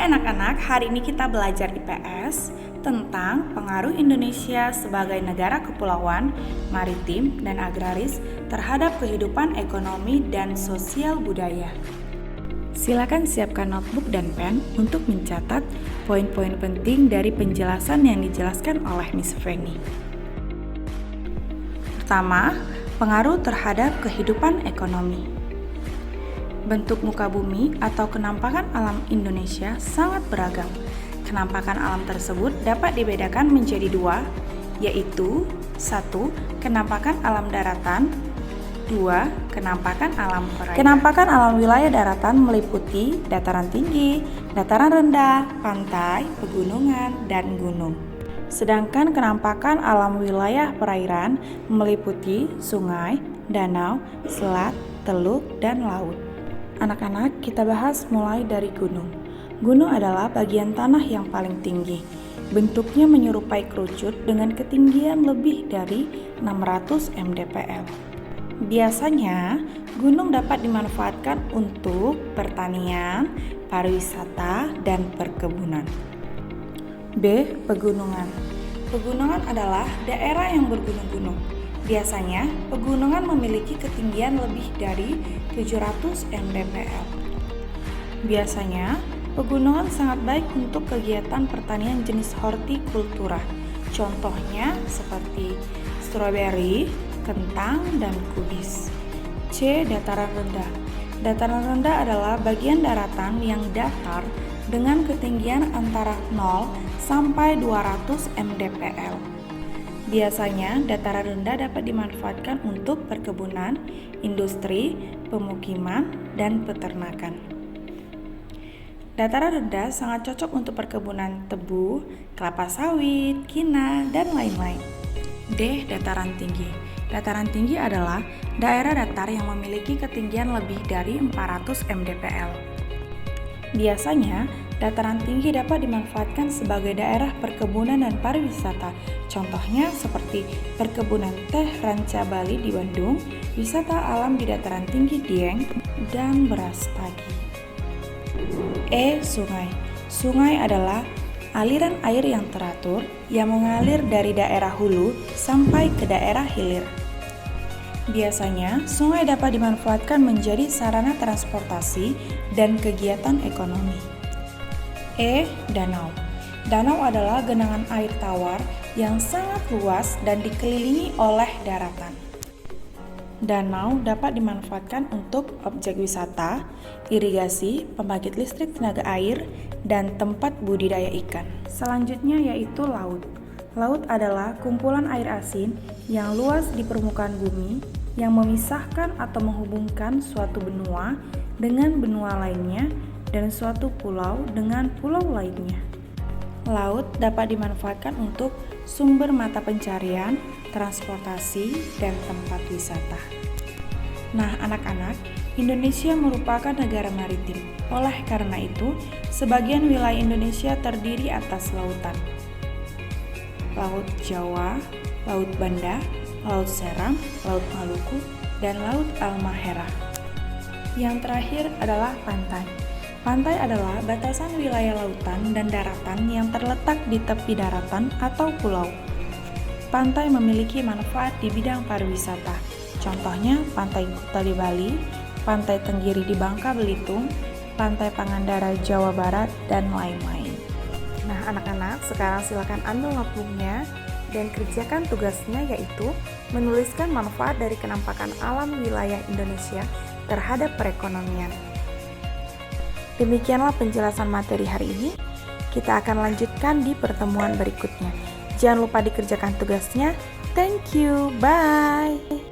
anak-anak, hari ini kita belajar IPS tentang pengaruh Indonesia sebagai negara kepulauan, maritim, dan agraris terhadap kehidupan ekonomi dan sosial budaya. Silakan siapkan notebook dan pen untuk mencatat poin-poin penting dari penjelasan yang dijelaskan oleh Miss Feni. Pertama, pengaruh terhadap kehidupan ekonomi. Bentuk muka bumi atau kenampakan alam Indonesia sangat beragam. Kenampakan alam tersebut dapat dibedakan menjadi dua, yaitu 1. Kenampakan alam daratan, 2. Kenampakan alam perairan. Kenampakan alam wilayah daratan meliputi dataran tinggi, dataran rendah, pantai, pegunungan, dan gunung. Sedangkan kenampakan alam wilayah perairan meliputi sungai, danau, selat, teluk, dan laut. Anak-anak, kita bahas mulai dari gunung. Gunung adalah bagian tanah yang paling tinggi. Bentuknya menyerupai kerucut dengan ketinggian lebih dari 600 mdpl. Biasanya, gunung dapat dimanfaatkan untuk pertanian, pariwisata, dan perkebunan. B. Pegunungan. Pegunungan adalah daerah yang bergunung-gunung. Biasanya, pegunungan memiliki ketinggian lebih dari 700 mdpl. Biasanya, pegunungan sangat baik untuk kegiatan pertanian jenis hortikultura. Contohnya seperti stroberi, kentang, dan kubis. C. Dataran rendah. Dataran rendah adalah bagian daratan yang datar dengan ketinggian antara 0 sampai 200 mdpl. Biasanya, dataran rendah dapat dimanfaatkan untuk perkebunan, industri, pemukiman, dan peternakan. Dataran rendah sangat cocok untuk perkebunan tebu, kelapa sawit, kina, dan lain-lain. D. Dataran tinggi. Dataran tinggi adalah daerah datar yang memiliki ketinggian lebih dari 400 mdpl. Biasanya, dataran tinggi dapat dimanfaatkan sebagai daerah perkebunan dan pariwisata. Contohnya seperti perkebunan teh Ranca Bali di Bandung, wisata alam di dataran tinggi Dieng, dan beras pagi. E. Sungai. Sungai adalah aliran air yang teratur yang mengalir dari daerah hulu sampai ke daerah hilir. Biasanya, sungai dapat dimanfaatkan menjadi sarana transportasi dan kegiatan ekonomi. E. Danau. Danau adalah genangan air tawar yang sangat luas dan dikelilingi oleh daratan. Danau dapat dimanfaatkan untuk objek wisata, irigasi, pembangkit listrik tenaga air, dan tempat budidaya ikan. Selanjutnya yaitu laut. Laut adalah kumpulan air asin yang luas di permukaan bumi yang memisahkan atau menghubungkan suatu benua dengan benua lainnya dan suatu pulau dengan pulau lainnya. Laut dapat dimanfaatkan untuk sumber mata pencarian, transportasi, dan tempat wisata. Nah, anak-anak, Indonesia merupakan negara maritim. Oleh karena itu, sebagian wilayah Indonesia terdiri atas lautan. Laut Jawa, Laut Banda, Laut Seram, Laut Maluku, dan Laut Halmahera. Yang terakhir adalah pantai. Pantai adalah batasan wilayah lautan dan daratan yang terletak di tepi daratan atau pulau. Pantai memiliki manfaat di bidang pariwisata. Contohnya Pantai Kuta di Bali, Pantai Tenggiri di Bangka Belitung, Pantai Pangandaran Jawa Barat, dan lain-lain. Nah, anak-anak, sekarang silakan ambil notebooknya dan kerjakan tugasnya, yaitu menuliskan manfaat dari kenampakan alam wilayah Indonesia terhadap perekonomian. Demikianlah penjelasan materi hari ini. Kita akan lanjutkan di pertemuan berikutnya. Jangan lupa dikerjakan tugasnya. Thank you. Bye.